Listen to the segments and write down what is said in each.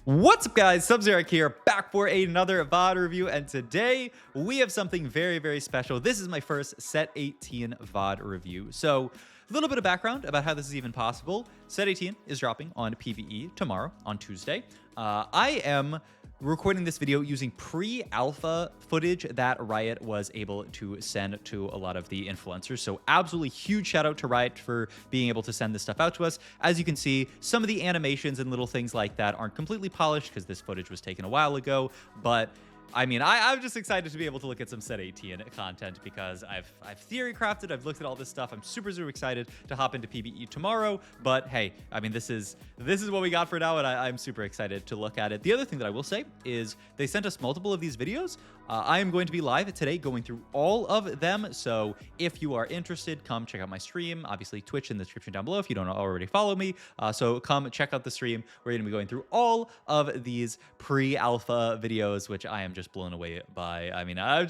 What's up, guys? Sub-Zero here, back for another VOD review, and today we have something very, very special. This is my first Set 18 VOD review. So, a little bit of background about how this is even possible. Set 18 is dropping on PvE tomorrow, on Tuesday. I am recording this video using pre-alpha footage that Riot was able to send to a lot of the influencers. So absolutely huge shout out to Riot for being able to send this stuff out to us. As you can see, some of the animations and little things like that aren't completely polished because this footage was taken a while ago, but I mean, I'm just excited to be able to look at some Set 18 content because I've theory crafted, I've looked at all this stuff. I'm super excited to hop into PvE tomorrow. But hey, I mean, this is what we got for now, and I'm super excited to look at it. The other thing that I will say is they sent us multiple of these videos. I am going to be live today going through all of them. So if you are interested, come check out my stream. Obviously, Twitch in the description down below if you don't already follow me. So come check out the stream. We're going to be going through all of these pre-alpha videos, which I am just blown away by. I mean, I'm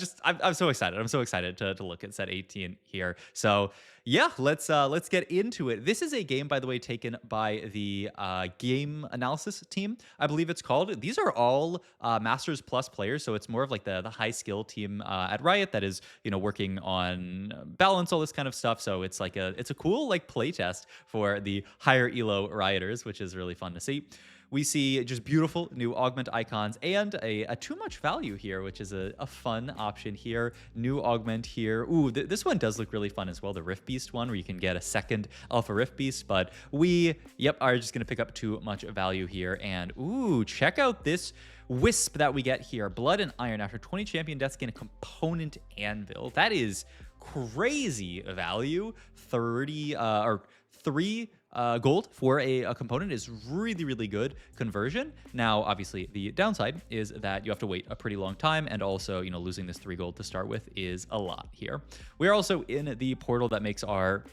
so excited. I'm so excited to look at Set 18 here. So yeah, let's get into it. This is a game, by the way, taken by the game analysis team, I believe it's called. These are all Masters Plus players, so it's more of like the high skill team at Riot that is, you know, working on balance, all this kind of stuff. So it's like it's a cool like play test for the higher elo Rioters, which is really fun to see. We see just beautiful new augment icons and a too much value here, which is a fun option here. New augment here. Ooh, this one does look really fun as well. The Rift Beast one, where you can get a second Alpha Rift Beast. But we, are just going to pick up too much value here. And ooh, check out this Wisp that we get here. Blood and Iron. After 20 champion deaths, gain a component anvil. That is crazy value. 30 or 3 gold for a component is really good conversion. Now, obviously, the downside is that you have to wait a pretty long time, and also, you know, losing this 3 gold to start with is a lot here. We are also in the portal that makes our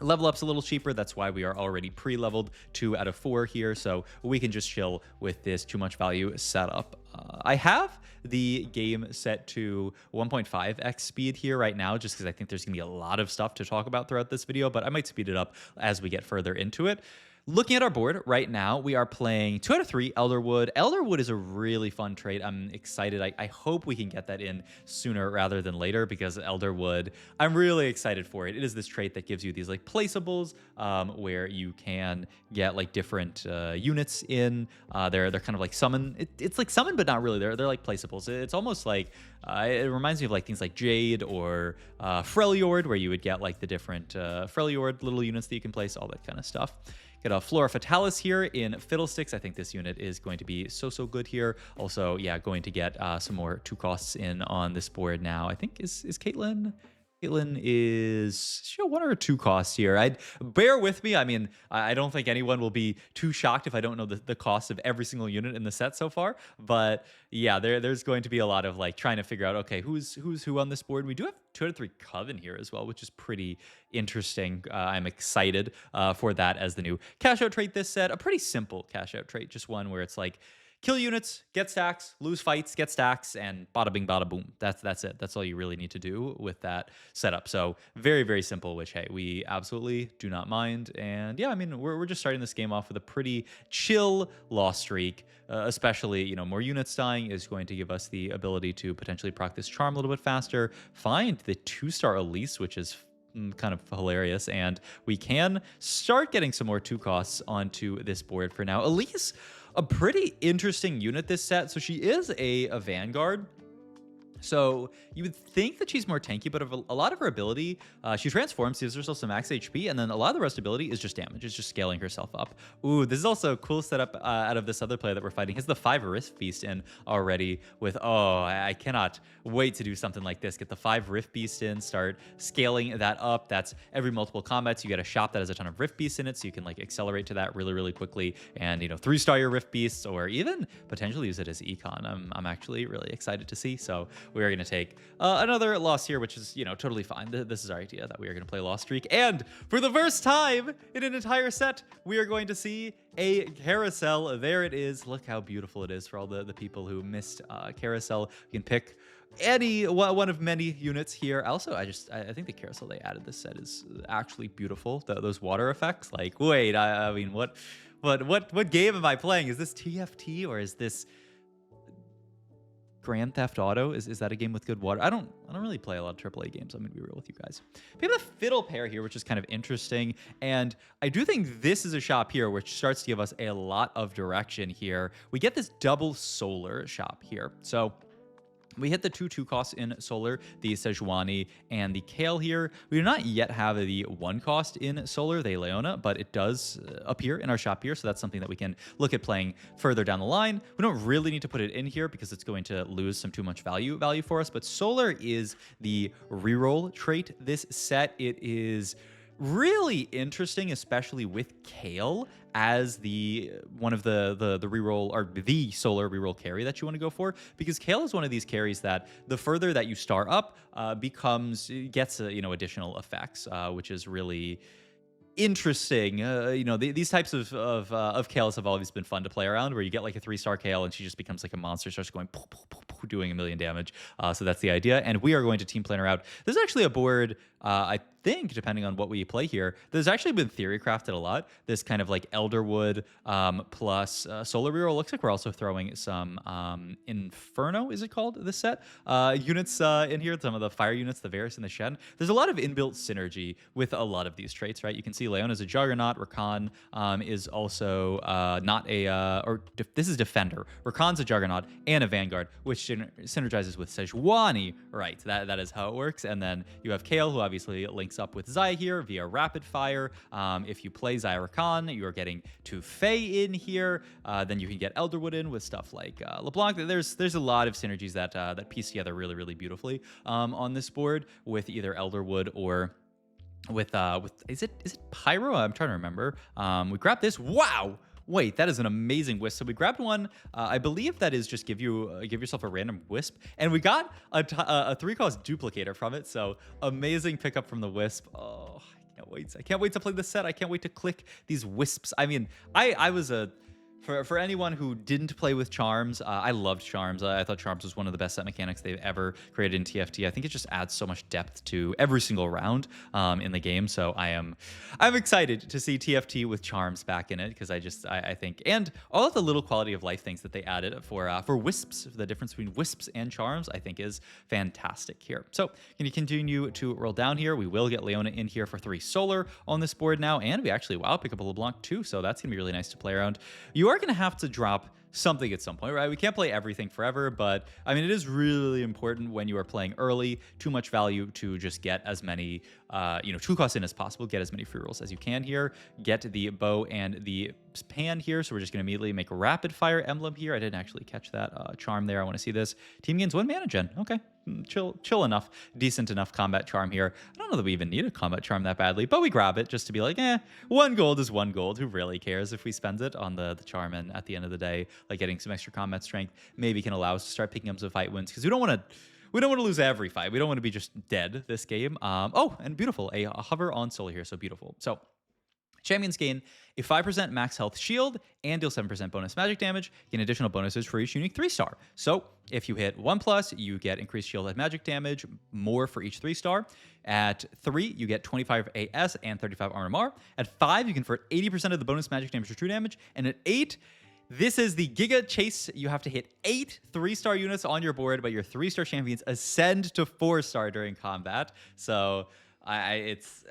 level up's a little cheaper. That's why we are already pre-leveled 2 out of 4 here, so we can just chill with this too much value setup. I have the game set to 1.5x speed here right now, just because I think there's gonna be a lot of stuff to talk about throughout this video, but I might speed it up as we get further into it. Looking at our board right now, we are playing 2 out of 3 Elderwood. Elderwood is a really fun trait. I'm excited. I hope we can get that in sooner rather than later, because Elderwood, I'm really excited for it. It is this trait that gives you these like placeables where you can get like different units in. They're kind of like summon. It's like summon, but not really. They're like placeables. It's almost like it reminds me of like things like Jade or Freljord, where you would get like the different Freljord little units that you can place, all that kind of stuff. Get a Flora Fatalis here in Fiddlesticks. I think this unit is going to be so good here. Also, yeah, going to get some more 2 costs in on this board now. I think is Caitlyn. Caitlyn is she 1 or 2 costs here. I'd bear with me. I mean, I don't think anyone will be too shocked if I don't know the cost of every single unit in the set so far. But yeah, there's going to be a lot of like trying to figure out, okay, who's who on this board. We do have 2 out of 3 Coven here as well, which is pretty interesting. I'm excited for that as the new cash out trait this set. A pretty simple cash out trait, just one where it's like, kill units, get stacks, lose fights, get stacks, and bada bing, bada boom. That's it. That's all you really need to do with that setup. So very simple, which, hey, we absolutely do not mind. And yeah, I mean, we're just starting this game off with a pretty chill loss streak. Especially, you know, more units dying is going to give us the ability to potentially proc this charm a little bit faster. Find the 2-star Elise, which is kind of hilarious, and we can start getting some more 2 costs onto this board for now. Elise, a pretty interesting unit this set. So she is a Vanguard. So you would think that she's more tanky, but a lot of her ability, she transforms, gives herself some max HP, and then a lot of the rest ability is just damage. It's just scaling herself up. Ooh, this is also a cool setup out of this other player that we're fighting. He has the 5 Rift Beast in already with, oh, I cannot wait to do something like this. Get the 5 Rift Beast in, start scaling that up. That's every multiple combats. You get a shop that has a ton of Rift Beasts in it, so you can like accelerate to that really quickly, and, you know, 3-star your Rift Beasts, or even potentially use it as econ. I'm actually really excited to see. So we are going to take another loss here, which is, you know, totally fine. This is our idea that we are going to play loss streak. And for the first time in an entire set, we are going to see a carousel. There it is. Look how beautiful it is for all the people who missed carousel. You can pick any one of many units here. Also, I think the carousel they added this set is actually beautiful. Those water effects, like, wait, I mean, what But what game am I playing? Is this TFT or is this Grand Theft Auto? Is that a game with good water? I don't really play a lot of AAA games. I'm gonna be real with you guys. We have the Fiddle pair here, which is kind of interesting, and I do think this is a shop here which starts to give us a lot of direction here. We get this double solar shop here, so we hit the 2/2 costs in Solar, the Sejuani and the Kale here. We do not yet have the 1 cost in Solar, the Leona, but it does appear in our shop here, so that's something that we can look at playing further down the line. We don't really need to put it in here because it's going to lose some too much value for us, but Solar is the reroll trait this set. It is really interesting, especially with Kale as the one of the reroll or the solar reroll carry that you want to go for, because Kale is one of these carries that the further that you star up gets additional effects, which is really interesting. These types of Kales have always been fun to play around, where you get like a 3-star Kale and she just becomes like a monster, starts going poof, poof, poof, poof, doing a million damage. So that's the idea. And we are going to team plan her out. There's actually a board, I think, depending on what we play here, there's actually been theory crafted a lot. This kind of like Elderwood plus Solar Reroll. Looks like we're also throwing some Inferno, is it called, this set? Units in here, some of the fire units, the Varus and the Shen. There's a lot of inbuilt synergy with a lot of these traits, right? You can see Leona's a Juggernaut. Rakan is also this is Defender. Rakan's a Juggernaut and a Vanguard, which synergizes with Sejuani, right? That is how it works. And then you have Kale, who obviously links up with Xayah here via Rapid Fire. If you play Xayah Rakan, you are getting to Faye in here. Then you can get Elderwood in with stuff like LeBlanc. There's a lot of synergies that piece together really, really beautifully on this board with either Elderwood or with is it Pyro? I'm trying to remember. We grabbed this. Wow. Wait, that is an amazing wisp. So we grabbed one. I believe that is just give yourself a random wisp, and we got a 3-cost duplicator from it. So amazing pickup from the wisp. Oh, I can't wait to play this set. I can't wait to click these wisps. I mean, I was for anyone who didn't play with Charms, I loved Charms. I thought Charms was one of the best set mechanics they've ever created in TFT. I think it just adds so much depth to every single round in the game. So I'm excited to see TFT with Charms back in it, because I think, and all of the little quality of life things that they added for Wisps, the difference between Wisps and Charms, I think is fantastic here. So can you continue to roll down here? We will get Leona in here for 3 solar on this board now, and we actually pick up a LeBlanc too. So that's gonna be really nice to play around. You are going to have to drop something at some point, right? We can't play everything forever, but I mean, it is really important when you are playing early, too much value, to just get as many, 2 costs in as possible, get as many free rolls as you can here, get the bow and the pan here. So we're just going to immediately make a rapid fire emblem here. I didn't actually catch that charm there. I want to see this. Team gains 1 mana gen. Okay. Chill enough, decent enough combat charm here. I don't know that we even need a combat charm that badly, but we grab it just to be like, 1 gold is 1 gold. Who really cares if we spend it on the charm? And at the end of the day, like, getting some extra combat strength maybe can allow us to start picking up some fight wins, because we don't want to lose every fight. We don't want to be just dead this game. Oh, and beautiful, a hover on Solar here, so beautiful. So champions gain a 5% max health shield and deal 7% bonus magic damage, gain additional bonuses for each unique 3-star. So if you hit 1+, you get increased shield and magic damage, more for each 3-star. At 3, you get 25 AS and 35 armor MR. At 5, you convert 80% of the bonus magic damage to true damage. And at 8, this is the Giga Chase. You have to hit 8 3-star units on your board, but your 3-star champions ascend to 4-star during combat. So it's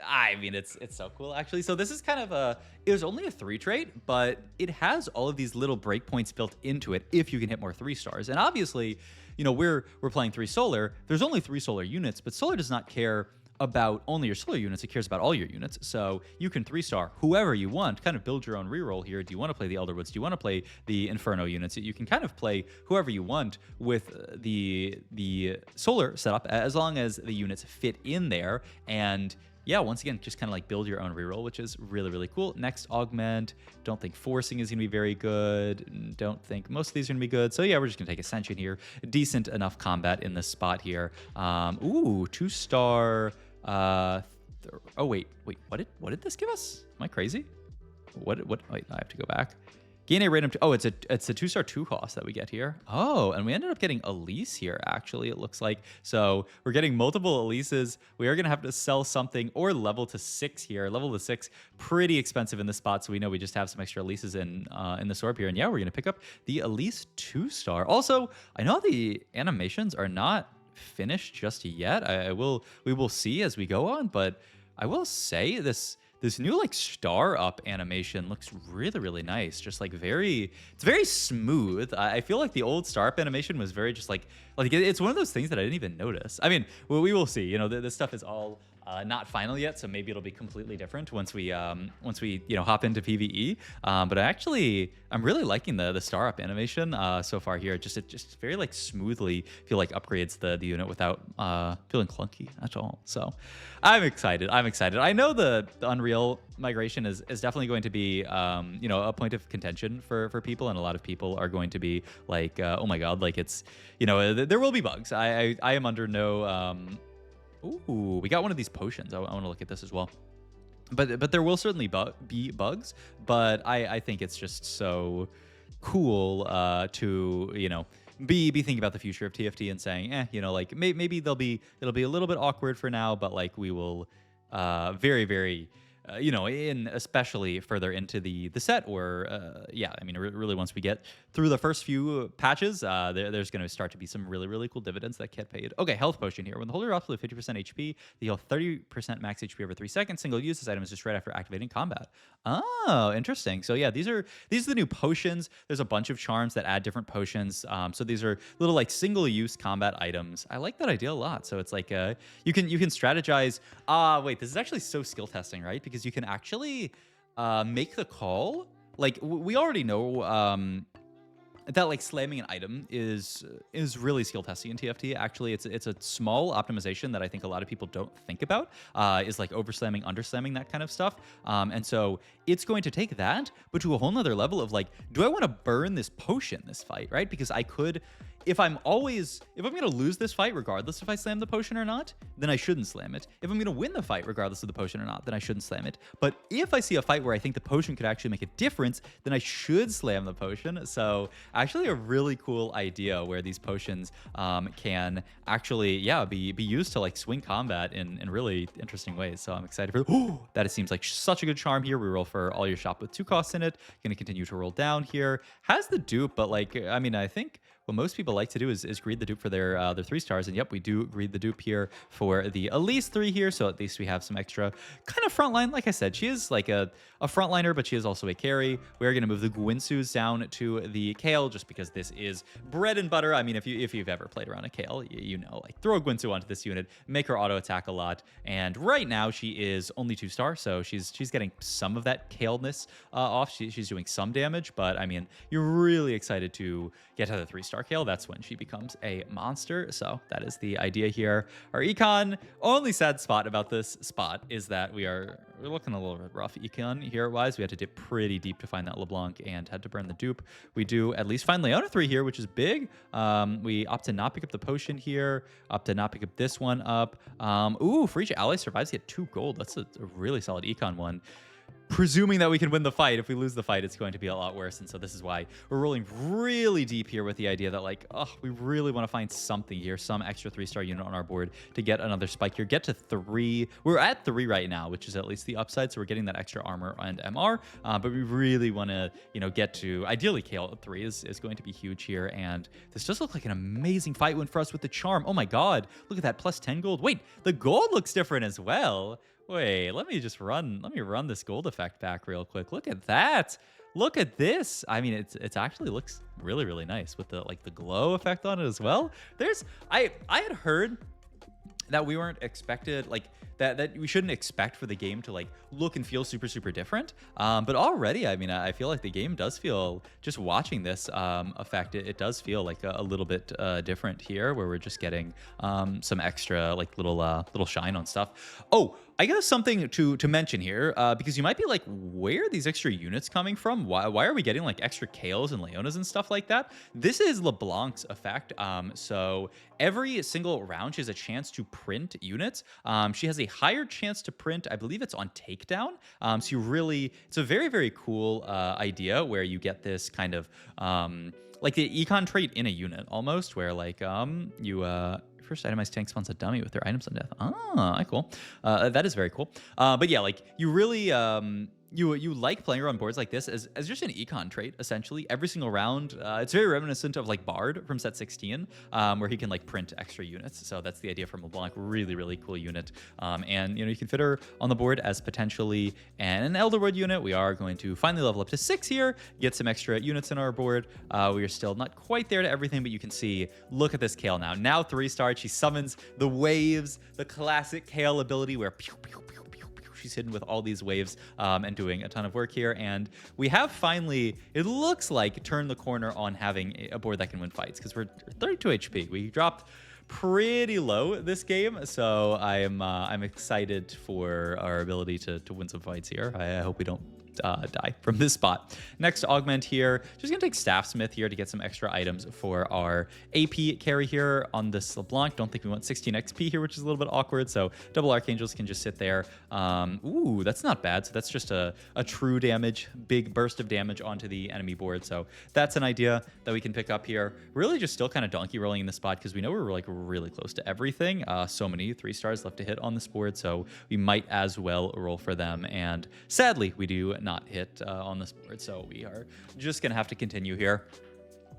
so cool, actually. So this is kind of it was only a 3 trait, but it has all of these little breakpoints built into it if you can hit more 3-stars. And obviously, we're playing 3 solar. There's only 3 solar units, but solar does not care about only your solar units. It cares about all your units. So you can 3-star whoever you want, kind of build your own reroll here. Do you want to play the Elderwoods? Do you want to play the Inferno units? You can kind of play whoever you want with the solar setup, as long as the units fit in there. And yeah, once again, just kind of like build your own reroll, which is really, really cool. Next, augment. Don't think forcing is going to be very good. Don't think most of these are going to be good. So yeah, we're just going to take Ascension here. Decent enough combat in this spot here. Ooh, 2-star. Oh wait, what did this give us? Am I crazy? What? Wait, I have to go back. Gain a random. Oh, it's a 2-star 2 cost that we get here. Oh, and we ended up getting Elise here. Actually, it looks like so we're getting multiple Elises. We are gonna have to sell something or level to 6 here. Level to 6, pretty expensive in this spot. So we know we just have some extra Elises in the Sorb here. And yeah, we're gonna pick up the Elise 2-star. Also, I know the animations are not finished just yet. We will see as we go on, but I will say this new like star up animation looks really nice. Just like it's very smooth. I feel like the old star up animation was very just like it's one of those things that I didn't even notice. I mean, well, we will see. You know, this stuff is all not final yet, so maybe it'll be completely different once we hop into PvE. But I'm really liking the star up animation so far here. It just very like smoothly feel like upgrades the unit without feeling clunky at all. So I'm excited. I know the Unreal migration is definitely going to be a point of contention for people, and a lot of people are going to be like, oh my god, like it's there will be bugs. I am under no ooh, we got one of these potions. I want to look at this as well. But there will certainly be bugs. But I think it's just so cool to be thinking about the future of TFT and saying, like maybe it'll be a little bit awkward for now, but like we will very in especially further into the set, or I mean, really once we get through the first few patches, there's going to start to be some really cool dividends that get paid. Okay, health potion here. When the holder drops below 50% HP, they heal 30% max HP over 3 seconds. Single use. This item is just right after activating combat. Oh, interesting. So yeah, these are the new potions. There's a bunch of charms that add different potions. So these are little like single use combat items. I like that idea a lot. So it's like you can strategize. Wait, this is actually so skill testing, right? Because you can actually make the call. Like we already know that like slamming an item is really skill testing in TFT. Actually, it's a small optimization that I think a lot of people don't think about, is like overslamming, underslamming, that kind of stuff. And so it's going to take that, but to a whole nother level of like, do I want to burn this potion this fight, right? Because I could, if I'm going to lose this fight, regardless if I slam the potion or not, then I shouldn't slam it. If I'm going to win the fight, regardless of the potion or not, then I shouldn't slam it. But if I see a fight where I think the potion could actually make a difference, then I should slam the potion. So actually a really cool idea where these potions can actually, be used to like swing combat in really interesting ways. So I'm excited for that. It seems like such a good charm here. We roll for all your shop with 2 costs in it. Going to continue to roll down here. Has the dupe, but like, I mean, I think what most people like to do is greed the dupe for their 3 stars. And yep, we do greed the dupe here for the Elise 3 here. So at least we have some extra kind of frontline. Like I said, she is like a frontliner, but she is also a carry. We are going to move the Gwinsus down to the Kale just because this is bread and butter. I mean, if you've ever played around a Kale, you know, like throw a Gwinsu onto this unit, make her auto attack a lot. And right now she is only 2 star. So she's getting some of that Kale-ness off. She's doing some damage, but I mean, you're really excited to get to the 3-star Kale. That's when she becomes a monster. So that is the idea here. Our econ, only sad spot about this spot is that we're looking a little bit rough econ here wise. We had to dip pretty deep to find that Leblanc and had to burn the dupe. We do at least find Leona 3 here, which is big. We opt to not pick up the potion here, opt to not pick up this one up. Ooh, for each ally survives, get 2 gold. That's a really solid econ one. Presuming that we can win the fight. If we lose the fight, it's going to be a lot worse. And so this is why we're rolling really deep here with the idea that like, we really want to find something here, some extra 3-star unit on our board to get another spike here, get to 3. We're at 3 right now, which is at least the upside. So we're getting that extra armor and MR, but we really want to, get to ideally Kale at 3 is going to be huge here. And this does look like an amazing fight win for us with the charm. Oh my God, look at that, plus 10 gold. Wait, the gold looks different as well. Wait, let me run this gold effect back real quick. Look at that. Look at this. I mean, it's actually looks really nice with the glow effect on it as well. I had heard that we weren't expected, like that we shouldn't expect for the game to like look and feel super different. But already, I mean, I feel like the game does feel, just watching this effect, it does feel like a little bit different here, where we're just getting some extra like little shine on stuff. Oh, I guess something to mention here, because you might be like, where are these extra units coming from? Why are we getting like extra Kales and Leonas and stuff like that? This is Leblanc's effect. So every single round she has a chance to print units. She has a higher chance to print, I believe it's on takedown. So you really, it's a very, very cool idea where you get this kind of like the econ trait in a unit almost, where like you first itemized tank spawns a dummy with their items on death. Ah, cool. That is very cool. But yeah, like you really you like playing around boards like this as just an econ trait, essentially. Every single round, it's very reminiscent of like Bard from set 16, where he can like print extra units. So that's the idea from LeBlanc. Really, really cool unit. And you can fit her on the board as potentially an Elderwood unit. We are going to finally level up to 6 here, get some extra units in our board. We are still not quite there to everything, but you can see, look at this Kale now. Now 3-star, she summons the waves, the classic Kale ability where pew, pew, pew, she's hidden with all these waves and doing a ton of work here. And we have finally, it looks like, turned the corner on having a board that can win fights, because we're 32 HP. We dropped pretty low this game, so I'm excited for our ability to win some fights here. I hope we don't die from this spot. Next augment here, just gonna take Staffsmith here to get some extra items for our AP carry here on this LeBlanc. Don't think we want 16 XP here, which is a little bit awkward, so double Archangels can just sit there. Ooh, that's not bad. So that's just a true damage, big burst of damage onto the enemy board. So that's an idea that we can pick up here. Really just still kind of donkey rolling in this spot, because we know we're like really close to everything. So many 3-stars left to hit on this board, so we might as well roll for them. And sadly, we do not hit on this board, so we are just gonna have to continue here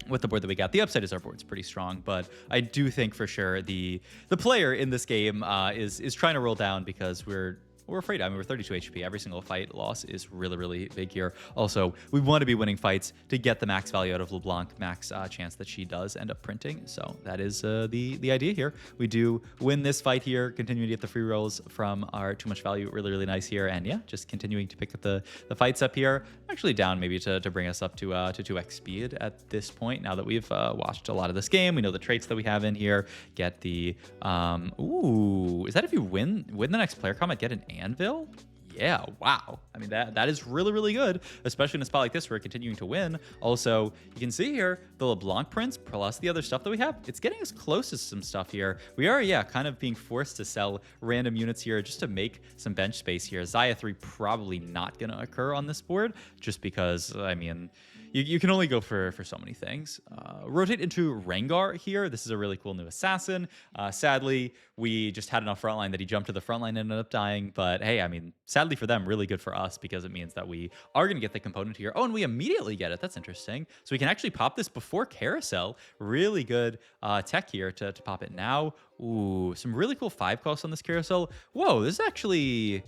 with the board that we got. The upside is our board's pretty strong, but I do think for sure the player in this game is trying to roll down, because we're afraid. I mean, we're 32 HP. Every single fight loss is really, really big here. Also, we want to be winning fights to get the max value out of LeBlanc, max chance that she does end up printing. So that is the idea here. We do win this fight here, continuing to get the free rolls from our too much value. Really, really nice here. And yeah, just continuing to pick up the fights up here. I'm actually down maybe to bring us up to 2x speed at this point. Now that we've watched a lot of this game, we know the traits that we have in here. Get the ooh, is that if you win the next player comment, get an anvil? Yeah, wow. I mean, that is really, really good, especially in a spot like this where we're continuing to win. Also, you can see here, the LeBlanc prints plus the other stuff that we have, it's getting us close to some stuff here. We are, yeah, kind of being forced to sell random units here just to make some bench space here. Xayah 3 probably not going to occur on this board, just because, I mean, you can only go for so many things. Rotate into Rengar here. This is a really cool new assassin. Sadly, we just had enough frontline that he jumped to the frontline and ended up dying. But hey, I mean, sadly for them, really good for us, because it means that we are going to get the component here. Oh, and we immediately get it. That's interesting. So we can actually pop this before Carousel. Really good tech here to pop it now. Ooh, some really cool 5 costs on this Carousel. Whoa, this is actually...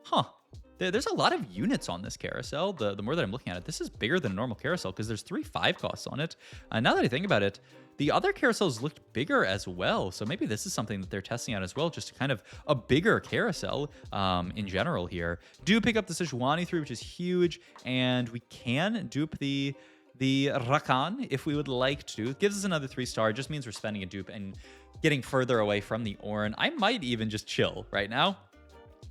Huh. There's a lot of units on this Carousel. The more that I'm looking at it, this is bigger than a normal Carousel, because there's 3 5 costs on it. Now that I think about it, the other Carousels looked bigger as well. So maybe this is something that they're testing out as well, just kind of a bigger Carousel in general here. Do pick up the Sejuani 3, which is huge, and we can dupe the Rakan if we would like to. It gives us another 3-star. It just means we're spending a dupe and getting further away from the Orin. I might even just chill right now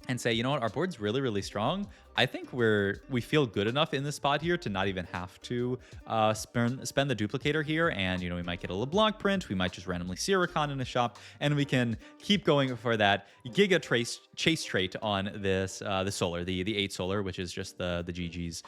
and say, you know what, our board's really, really strong. I think we feel good enough in this spot here to not even have to spend the duplicator here. And, we might get a LeBlanc print. We might just randomly see a Rakan in a shop, and we can keep going for that Giga chase trait on this, the Solar, the 8 Solar, which is just the GG's,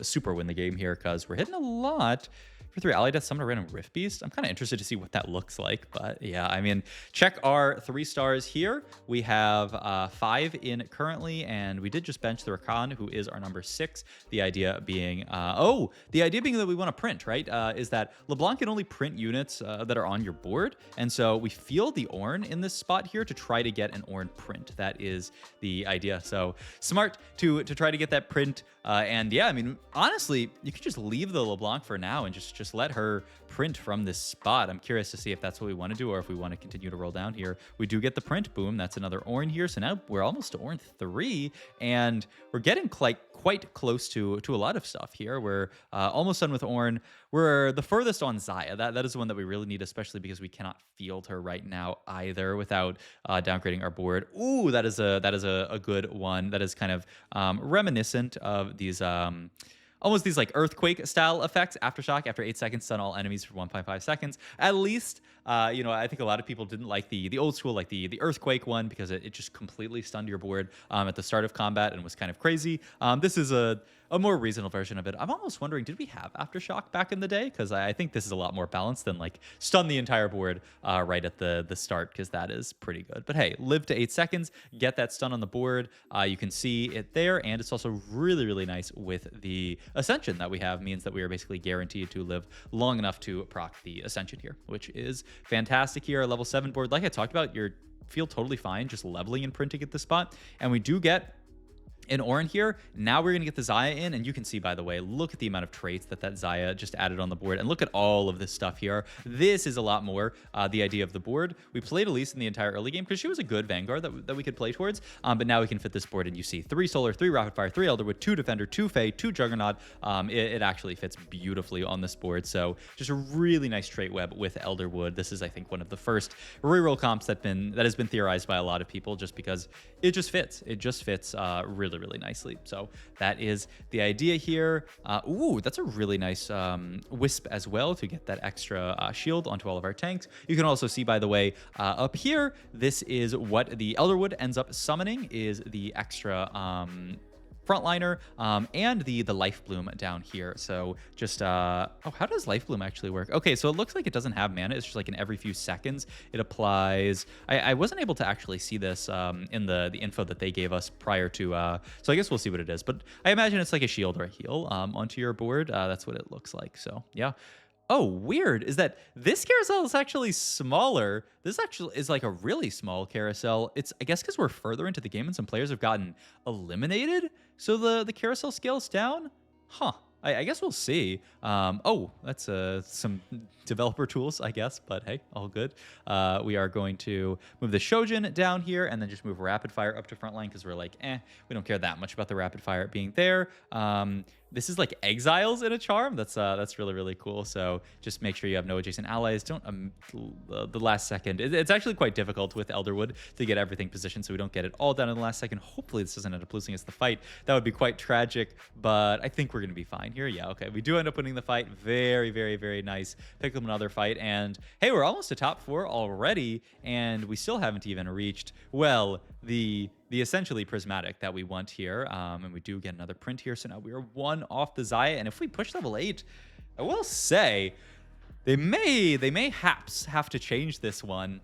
super win the game here, because we're hitting a lot. For 3 ally death, summon a random Rift Beast. I'm kind of interested to see what that looks like, but yeah, I mean, check our 3 stars here. We have 5 in currently, and we did just bench the Rakan, who is our number 6. The idea being, that we want to print, right? Is that LeBlanc can only print units that are on your board, and so we field the Ornn in this spot here to try to get an Ornn print. That is the idea. So smart to try to get that print, and yeah, I mean, honestly, you could just leave the LeBlanc for now and just just let her print from this spot. I'm curious to see if that's what we want to do or if we want to continue to roll down here. We do get the print. Boom. That's another Ornn here. So now we're almost to Ornn 3, and we're getting quite close to a lot of stuff here. We're almost done with Ornn. We're the furthest on Xayah. That is the one that we really need, especially because we cannot field her right now either without downgrading our board. Ooh, that is a good one. That is kind of reminiscent of these almost these like earthquake style effects. Aftershock, after 8 seconds, stun all enemies for 1.5 seconds. At least, you know, I think a lot of people didn't like the old school, like the earthquake one, because it just completely stunned your board at the start of combat and was kind of crazy. This is a more reasonable version of it. I'm almost wondering, did we have Aftershock back in the day? Because I think this is a lot more balanced than like stun the entire board right at the start, because that is pretty good. But hey, live to 8 seconds, get that stun on the board. You can see it there, and it's also really, really nice with the Ascension that we have. Means that we are basically guaranteed to live long enough to proc the Ascension here, which is fantastic here. Our level 7 board, like I talked about, you feel totally fine just leveling and printing at this spot. And we do get in Ornn here. Now we're going to get the Xayah in, and you can see, by the way, look at the amount of traits that Xayah just added on the board, and look at all of this stuff here. This is a lot more the idea of the board. We played Elise in the entire early game because she was a good Vanguard that we could play towards, but now we can fit this board, and you see 3 Solar, 3 Rapid Fire, 3 Elderwood, 2 Defender, 2 Fae, 2 Juggernaut. It actually fits beautifully on this board, so just a really nice trait web with Elderwood. This is, I think, one of the first reroll comps that has been theorized by a lot of people, just because it just fits. It just fits really nicely. So that is the idea here. Ooh, that's a really nice Wisp as well to get that extra shield onto all of our tanks. You can also see, by the way, up here, this is what the Elderwood ends up summoning, is the extra frontliner and the life bloom down here. So just oh, how does life bloom actually work? Okay, so it looks like it doesn't have mana. It's just like in every few seconds it applies. I wasn't able to actually see this in the info that they gave us prior to so I guess we'll see what it is, but I imagine it's like a shield or a heal onto your board. That's what it looks like. So yeah. Oh, weird is that this carousel is actually smaller. This actually is like a really small carousel. It's, I guess, because we're further into the game and some players have gotten eliminated, so the carousel scales down. Huh. I guess we'll see. Oh, that's some developer tools, I guess, but hey, all good. We are going to move the Shojin down here and then just move Rapid Fire up to frontline because we're like, we don't care that much about the Rapid Fire being there. This is like Exiles in a charm. That's really, really cool. So just make sure you have no adjacent allies. Don't the last second. It's actually quite difficult with Elderwood to get everything positioned, so we don't get it all done in the last second. Hopefully this doesn't end up losing us the fight. That would be quite tragic, but I think we're going to be fine here. Yeah, okay. We do end up winning the fight. Very, very, very nice. Pick up another fight, and hey, we're almost to top 4 already, and we still haven't even reached, well, the essentially prismatic that we want here, and we do get another print here, so now we are 1 off the Xayah, and if we push level 8, I will say they may haps have to change this one,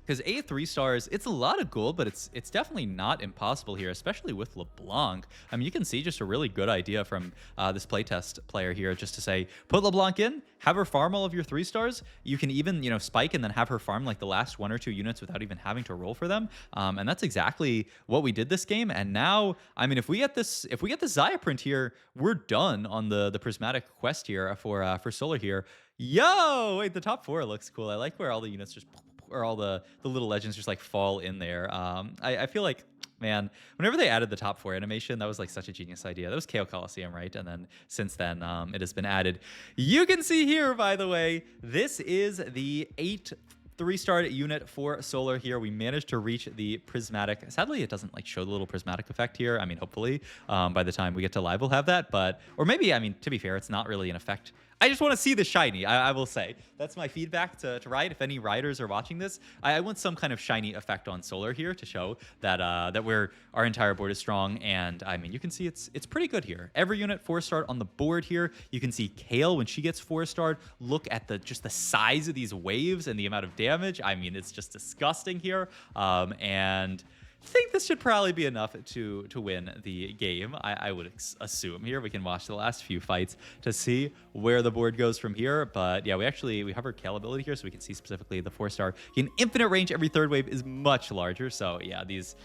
because 8 3-stars, it's a lot of gold, but it's definitely not impossible here, especially with Leblanc. I mean, you can see just a really good idea from this playtest player here, just to say, put Leblanc in, have her farm all of your 3-stars. You can even, spike and then have her farm like the last 1 or 2 units without even having to roll for them. And that's exactly what we did this game. And now, I mean, if we get the Xayah print here, we're done on the prismatic quest here for Solar here. Yo, wait, the top 4 looks cool. I like where all the units just, or all the little legends just like fall in there. I feel like, man, whenever they added the top 4 animation, that was like such a genius idea. That was KO Coliseum, right? And then since then, it has been added. You can see here, by the way, this is the 8 3-star unit for Solar here. We managed to reach the prismatic. Sadly, it doesn't like show the little prismatic effect here. I mean, hopefully by the time we get to live, we'll have that. But, or maybe, I mean, to be fair, it's not really an effect. I just want to see the shiny, I will say. That's my feedback to Riot. If any riders are watching this, I want some kind of shiny effect on Solar here to show that our entire board is strong. And I mean, you can see it's pretty good here. Every unit 4-star on the board here. You can see Kale when she gets 4-starred. Look at just the size of these waves and the amount of damage. I mean, it's just disgusting here. And I think this should probably be enough to win the game. I would assume here. We can watch the last few fights to see where the board goes from here. But yeah, we have our Kale ability here, so we can see specifically the 4-star. In infinite range, every 3rd wave is much larger. So yeah, these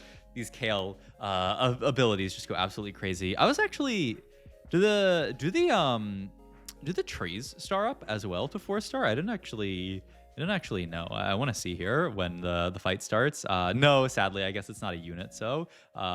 Kale abilities just go absolutely crazy. I was actually do the Do the trees star up as well to 4-star? I didn't actually know. I want to see here when the fight starts. No, sadly, I guess it's not a unit, so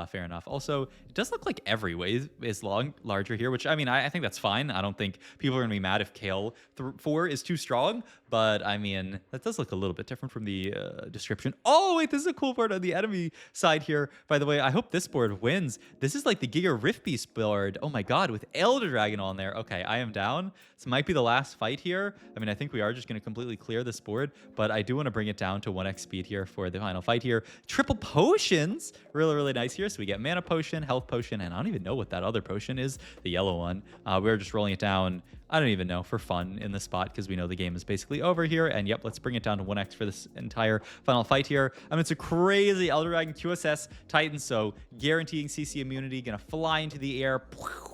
fair enough. Also, it does look like every wave is larger here, which I mean, I think that's fine. I don't think people are gonna be mad if Kale 4 is too strong, but I mean, that does look a little bit different from the description. Oh wait, this is a cool board on the enemy side here. By the way, I hope this board wins. This is like the Giga Rift Beast board. Oh my god, with Elder Dragon on there. Okay, I am down. This might be the last fight here. I mean, I think we are just gonna completely clear this board, but I do want to bring it down to 1x speed here for the final fight here. Triple potions, really, really nice here. So we get mana potion, health potion, and I don't even know what that other potion is, the yellow one. We're just rolling it down, I don't even know, for fun in this spot because we know the game is basically over here. And yep, let's bring it down to 1x for this entire final fight here. I mean, it's a crazy Elder Dragon QSS Titan, so guaranteeing CC immunity, gonna fly into the air,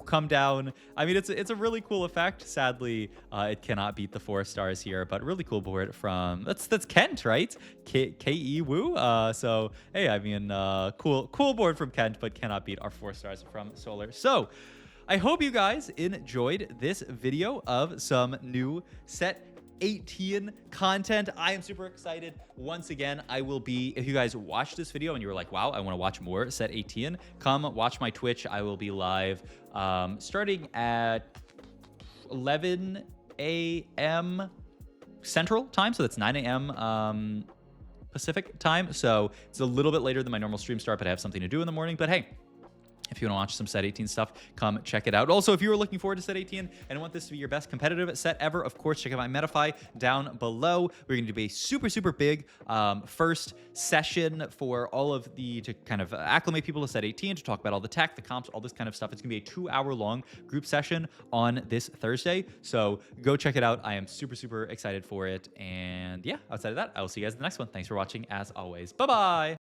come down. I mean, it's a really cool effect. Sadly, it cannot beat the 4 stars here, but really cool board from that's Kent, right? K-E Woo. So hey, I mean, cool board from Kent, but cannot beat our 4 stars from Solar. So I hope you guys enjoyed this video of some new set 18 content. I am super excited. Once again, I will be, if you guys watch this video and you were like, wow, I want to watch more set 18, come watch my Twitch. I will be live starting at 11 a.m. Central time. So that's 9 a.m. Pacific time. So it's a little bit later than my normal stream start, but I have something to do in the morning. But hey, if you want to watch some set 18 stuff, come check it out. Also, if you are looking forward to set 18 and want this to be your best competitive set ever, of course, check out my Metafy down below. We're going to do a super, super big first session for all of to kind of acclimate people to set 18, to talk about all the tech, the comps, all this kind of stuff. It's going to be a 2-hour-long group session on this Thursday. So go check it out. I am super, super excited for it. And yeah, outside of that, I will see you guys in the next one. Thanks for watching, as always. Bye-bye.